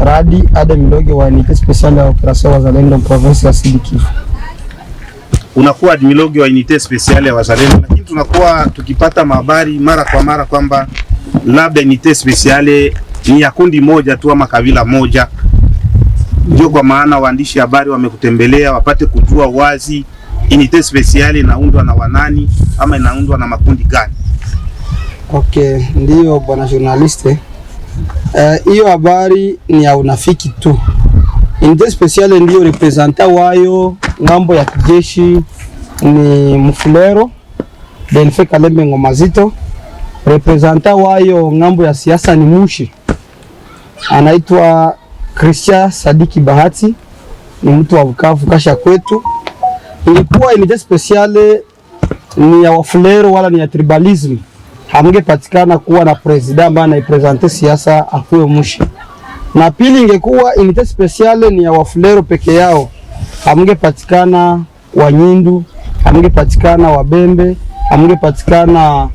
Radi Adam Miloge wa unité spéciale ya operation Wazalendo province ya Sud Kivu. Unakuwa admilogi wa unité spéciale ya Wazalendo, lakini tunakuwa tukipata habari mara kwa mara kwamba labda unité spéciale ni ya kundi moja tu ama kabila moja. Ndio kwa maana waandishi habari wamekutembelea wapate kujua wazi unité spéciale inaundwa na wanani ama inaundwa na makundi gani? Okay, ndio bwana journaliste. Hiyo habari ni ya unafiki tu. Unité spéciale ndio representa wayo ngambo ya kijeshi ni Mfulero Delfe Kalembe Ngomazito. Representa wayo ngambo ya siasa ni Mushi, anaitwa Christian Sadiki Bahati, ni mtu wa Bukavu kasha kwetu. Ilikuwa unité spéciale ni ya Wafulero wala ni ya tribalism, hamngepatikana kuwa na president ambaye anaipresente siasa akuwe Mushi. Na pili ingekuwa unité spéciale ni ya Wafulero peke yao, hamngepatikana Wanyindu, hamngepatikana Wabembe, hamngepatikana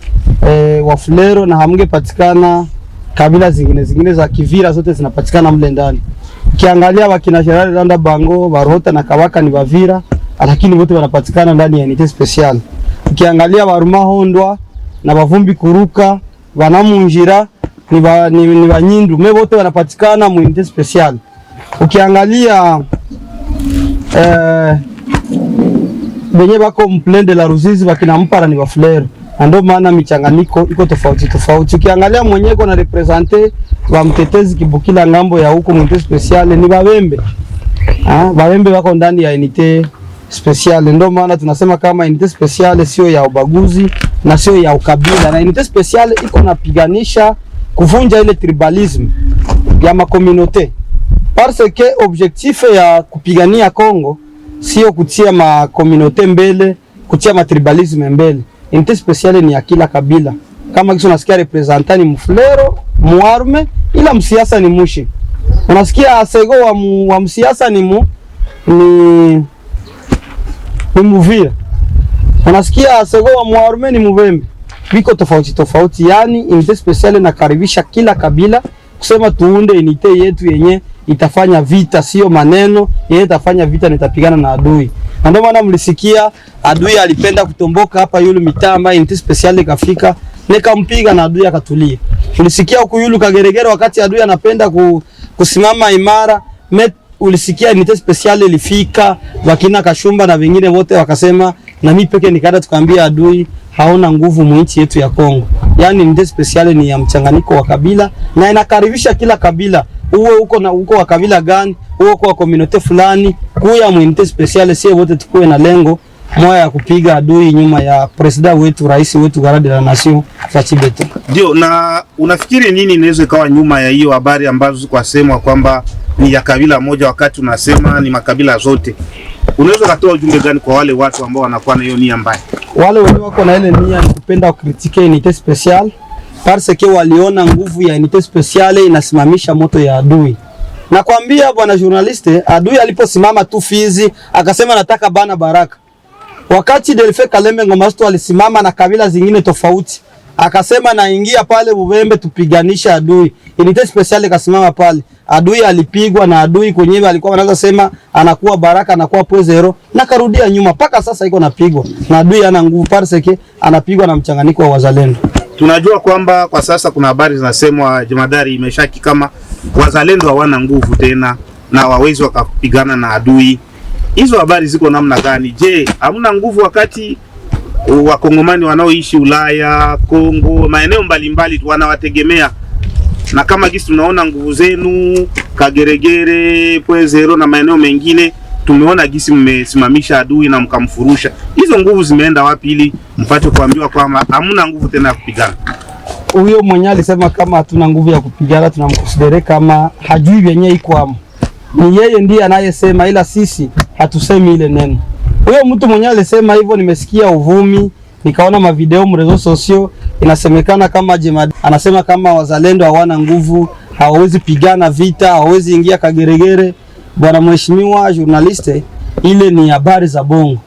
Wafulero na hamngepatikana kabila zingine za Kivira, zote zinapatikana mle ndani. Ukiangalia wakina Gerard Randa Bango, Barota na Kabaka ni Bavira, lakini wote wanapatikana ndani ya unité spéciale. Ukiangalia Baruma Hondwa na Bavumbi Kuruka, Banamunjira ni Banyindu, me wote wanapatikana mu unité spéciale. Ukiangalia benye bako mplende la Ruzizi bakina Mpara ni Bafulero. Ndio maana michanganyiko iko tofauti. Ukiangalia mwenyewe kuna represente wa mtetezi Kibukila ngambo ya huko unité spéciale ni Babembe. Babembe wako ndani ya unité spéciale. Ndio maana tunasema kama unité spéciale sio ya ubaguzi na sio ya ukabila, na unité spéciale iko napiganisha kuvunja ile tribalism ya makomunote, parce que objectif ya kupigania Kongo sio kutia makomunote mbele, kutia matribalism mbele. Unité spéciale ni ya kila kabila. Kama kisha unasikia representant ni Mfulero, Muarme, ila msiasa ni Mushi. Unasikia sego wa msiasa ni Muvira. Unasikia sego wa Muarme ni Muvembe. Viko tofauti. Yani unité spéciale na karibisha kila kabila kusema tuunde unité yetu yenye itafanya vita, sio maneno yenye itafanya vita, nitapigana na adui. Na ndio maana mlisikia adui alipenda kutomboka hapa yule mitamba unité spéciale kafika nikampiga na adui akatulia. Ulisikia huko yule Kageregere wakati adui anapenda kusimama imara, ulisikia unité spéciale ilifika wakina Kashumba na wengine wote wakasema na mimi peke nikaenda tukaambia adui haona nguvu mwinchi yetu ya Kongo. Yani unité spéciale ni ya mchanganyiko wa kabila na inakaribisha kila kabila. Uwe uko wa kabila gani, uwe kwa community fulani, kuya mu unité spéciale sio wote tukue na lengo moja ya kupiga adui nyuma ya president wetu, rais wetu Garde de la Nation Fachibeto. Ndio, na unafikiri nini inaweza ikawa nyuma ya hiyo habari ambazo kwa sema kwamba ni ya kabila moja wakati unasema ni makabila zote? Unaweza kutoa ujumbe gani kwa wale watu ambao wanakuwa na hiyo nia mbaya? Wale wako na ile nia ni kupenda kukritike unité spéciale parce que waliona nguvu ya unité spéciale inasimamisha moto ya adui. Nakwambia bwana journaliste, adui aliposimama tu Fizi akasema nataka bana Baraka. Wakati Delfe Kalembe Ngomazito alisimama na kabila zingine tofauti, akasema naingia pale Bubembe tupiganisha adui. Unité spéciale kasimama pale. Adui alipigwa na adui kwenyewe alikuwa anaanza sema anakuwa Baraka, anakuwa .0 na karudia nyuma paka sasa iko napigwa. Na adui ana nguvu parce que anapigwa na mchanganyiko wa wazalendo. Tunajua kwamba kwa sasa kuna habari zinasemwa jemadari imeshaki kama wazalendo hawana nguvu tena na hawawezi wakapigana na adui. Hizo habari ziko namna gani? Je, hamna nguvu wakati wakongomani wanaoishi Ulaya, Kongo, maeneo mbalimbali wanawategemea? Na kama gisi tunaona nguvu zenu Kageregere, .0 na maeneo mengine, tumeona gisi mmesimamisha adui na mkamfurusha. Hizo nguvu zimeenda wapi ili mpate kuambiwa kwamba hamna nguvu tena ya kupigana? Huyo mwenye alisema kama hatuna nguvu ya kupigana tunamkonsidere kama hajui yenyewe iko hapo. Ni yeye ndiye anayesema, ila sisi hatusemi ile neno. Huyo mtu mwenye alisema hivyo nimesikia uvumi, nikaona mavideo mrezo sosio inasemekana kama Jemad anasema kama wazalendo hawana nguvu, hawawezi pigana vita, hawawezi ingia Kageregere. Bwana mheshimiwa journaliste, ile ni habari za bongo.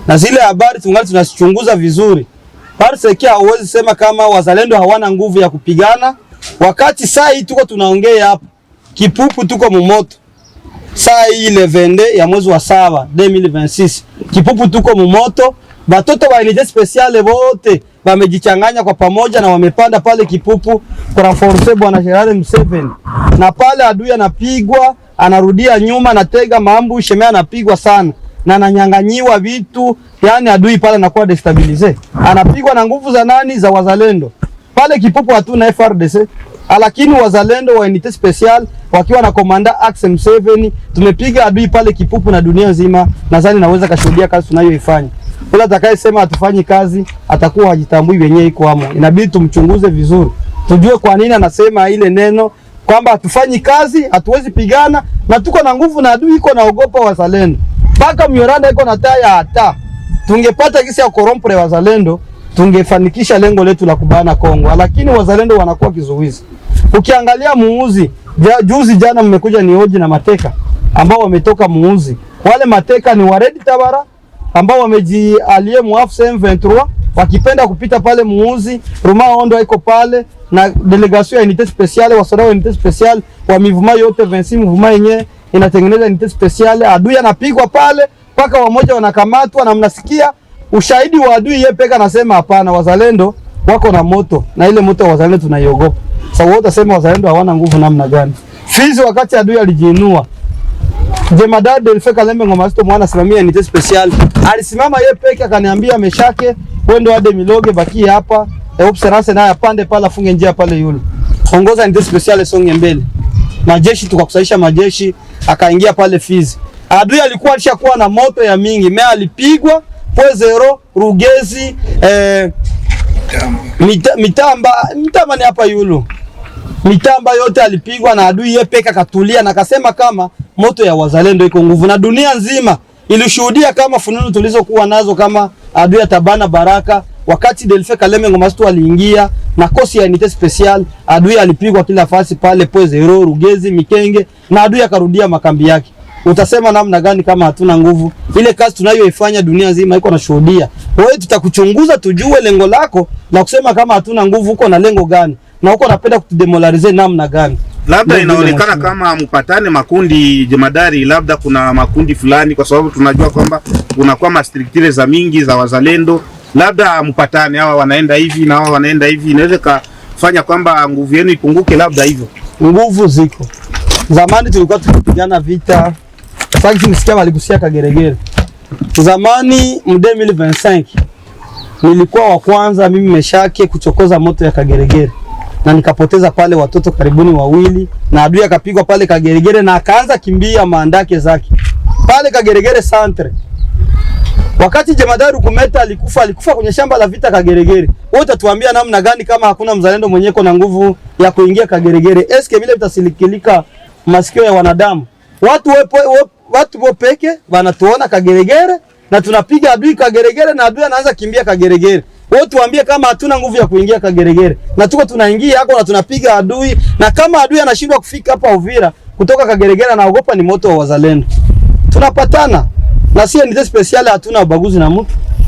Na zile habari tungali tunachunguza vizuri. Parce que hawezi sema kama wazalendo hawana nguvu ya kupigana wakati saa hii tuko tunaongea hapa. Kipupu tuko mumoto. Saa hii ile 22 ya mwezi wa 7 2026. Kipupu tuko mumoto. Batoto wa unité spéciale wote wamejichanganya kwa pamoja na wamepanda pale Kipupu kwa force bwana Gerard Museveni. Na pale adui anapigwa, anarudia nyuma na tega mambu, shemea anapigwa sana na ananyang'anyiwa vitu, yani adui pale anakuwa destabilize. Anapigwa na nguvu za nani? Za wazalendo. Pale Kipupu hatuna FRDC, lakini wazalendo wa unité spéciale wakiwa na komanda Axe Museveni tumepiga adui pale Kipupu na dunia nzima. Nadhani naweza kashuhudia kazi tunayoifanya. Kila atakayesema hatufanyi kazi atakuwa hajitambui wenyewe iko hamo. Inabidi tumchunguze vizuri, tujue kwa nini anasema ile neno kwamba hatufanyi kazi, hatuwezi pigana na tuko na nguvu na adui iko naogopa wazalendo. Paka Myoranda iko na taya hata. Tungepata kisi ya korompre wazalendo, tungefanikisha lengo letu la kubana Kongo, lakini wazalendo wanakuwa kizuizi. Ukiangalia Muuzi, juzi jana mmekuja ni hoji na mateka ambao wametoka Muuzi. Wale mateka ni wa Red Tabara ambao wamejialie muafc M23 wakipenda kupita pale Muuzi. Ruma Ondo iko pale na delegation ya unité spéciale wa soda unité spéciale wa mivuma yote 26 mivuma yenye inatengeneza unité spéciale. Adui anapigwa pale paka wamoja wanakamatwa, na mnasikia ushahidi wa adui yeye peka anasema hapana, wazalendo wako na moto na ile moto wa wazalendo tunaiogopa. Sasa wote wasema wazalendo hawana nguvu namna gani? Fizi wakati adui alijiinua, Jemadari Delfe Kalembe Ngoma Zito mwana simamia unité spéciale alisimama yeye peke akaniambia Meshake kwenda hadi Miloge baki hapa observance naye apande pala funge njia pale yule. Ongoza unité spéciale songe mbele. Majeshi tukakusaisha majeshi akaingia pale Fizi. Adui alikuwa alishakuwa na moto ya mingi, mea alipigwa Poezero, Rugezi, Mitamba ni hapa yulu. Mitamba yote alipigwa na adui yeye peka katulia na akasema kama moto ya wazalendo iko nguvu, na dunia nzima ilishuhudia kama fununu tulizokuwa nazo kama adui atabana Baraka. Wakati Delfe Kalembe Ngoma Zito aliingia na kosi ya unité spéciale, adui alipigwa kila fasi pale Poezero, Rugezi, Mikenge, na adui akarudia makambi yake. Utasema namna gani kama hatuna nguvu? Ile kazi tunayoifanya dunia nzima iko nashuhudia. Wewe tutakuchunguza tujue lengo lako na kusema kama hatuna nguvu, uko na lengo gani na uko unapenda kutudemolarize namna gani? Labda inaonekana kama mpatane makundi jemadari, labda kuna makundi fulani, kwa sababu tunajua kwamba kuna kwa structure za mingi za wazalendo, labda mpatane, hawa wanaenda hivi na hawa wanaenda hivi, inaweza kufanya kwamba nguvu yenu ipunguke. Labda hivyo nguvu ziko. Zamani tulikuwa tukipigana vita, sasa tunisikia waligusia Kageregere. Zamani mu 2025 nilikuwa wa kwanza mimi Meshake kuchokoza moto ya Kageregere, na nikapoteza pale watoto karibuni wawili, na adui akapigwa pale Kageregere na akaanza kimbia maandake zake pale Kageregere centre. Wakati Jemadari Kumeta alikufa kwenye shamba la vita Kageregere. Wewe utatuambia namna gani kama hakuna mzalendo mwenyeko na nguvu ya kuingia Kageregere? Eske vile vitasilikilika masikio ya wanadamu? Watu wopeke wanatuona Kageregere na tunapiga adui Kageregere na adui anaanza kimbia Kageregere. Wewe tuambie kama hatuna nguvu ya kuingia Kageregere. Na tuko tunaingia hapo na tunapiga adui, na kama adui anashindwa kufika hapa Uvira kutoka Kageregere anaogopa ni moto wa wazalendo. Tunapatana. Na si unité spéciale hatuna ubaguzi na mtu.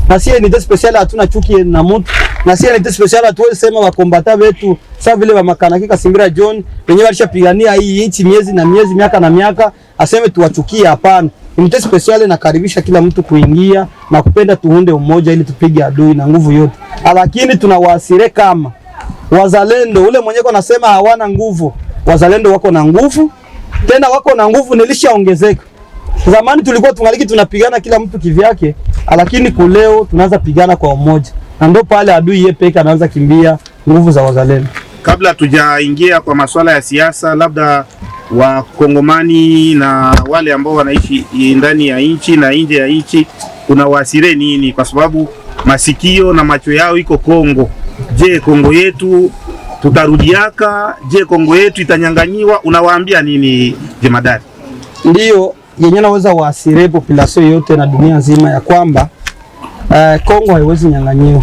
Na si unité spéciale hatuna chuki na mtu. Na si unité spéciale hatuwezi sema wakombata wetu sasa vile wa Makanaki Kasimbira John wenyewe walishapigania hii nchi miezi na miezi, miaka na miaka, aseme tuwachukie. Hapana. Unité spéciale inakaribisha kila mtu kuingia na kupenda tuunde umoja ili tupige adui na nguvu yote. Lakini tunawaasire kama wazalendo, ule mwenyeko anasema hawana nguvu. Wazalendo wako na nguvu. Tena wako na nguvu nilishaongezeka. Zamani tulikuwa tungaliki tunapigana kila mtu kivyake, lakini kuleo tunaanza pigana kwa umoja. Na ndio pale adui yeye peke anaanza kimbia nguvu za wazalendo. Kabla tujaingia kwa masuala ya siasa, labda Wakongomani na wale ambao wanaishi ndani ya nchi na nje ya nchi, kuna wasire nini? Kwa sababu masikio na macho yao iko Kongo. Je, Kongo yetu tutarudiaka? Je, Kongo yetu itanyanganyiwa? Unawaambia nini jemadari? Ndio yenye naweza waasire population yote na dunia nzima ya kwamba Kongo haiwezi nyang'anyiwa.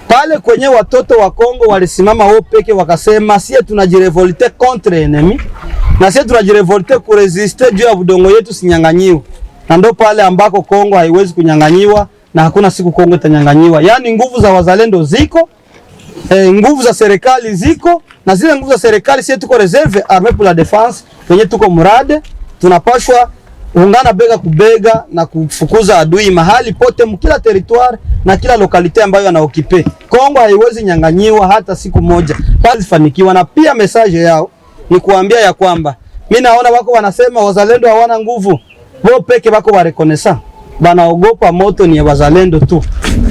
Pale kwenye watoto wa Kongo walisimama wao peke wakasema sie tunajirevolte contre enemy na sie tunajirevolte kuresiste juu ya budongo yetu sinyang'anyiwe. Na ndio pale ambako Kongo haiwezi kunyang'anyiwa na hakuna siku Kongo itanyang'anyiwa. Yaani nguvu za wazalendo ziko nguvu za serikali ziko, na zile nguvu za serikali sisi tuko reserve armée pour la défense, wenye tuko mrade, tunapashwa ungana bega kubega na kufukuza adui mahali pote mkila territoire na kila lokalite ambayo anaokipe. Kongo haiwezi nyanganyiwa hata siku moja, bali fanikiwa. Na pia message yao ni kuambia ya kwamba mimi naona wako wanasema wazalendo hawana nguvu, wao peke wako wa reconnaissance, banaogopa moto ni wazalendo tu.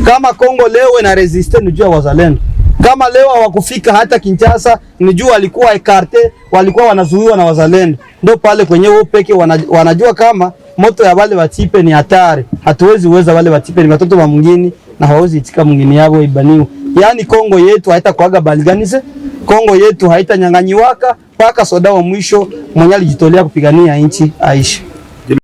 Kama Kongo leo ina resiste ni juu ya wazalendo. Kama leo hawakufika hata Kinshasa ni juu walikuwa ekarte, walikuwa wanazuiwa na wazalendo. Ndio pale kwenye wao peke wanajua kama moto ya wale watipe ni hatari. Hatuwezi uweza wale watipe ni watoto wa mwingine na hawezi itika mwingine yao ibaniwa. Yaani Kongo yetu haita kuaga baliganize. Kongo yetu haita nyanganyiwaka mpaka soda wa mwisho mwenye alijitolea kupigania nchi aishi.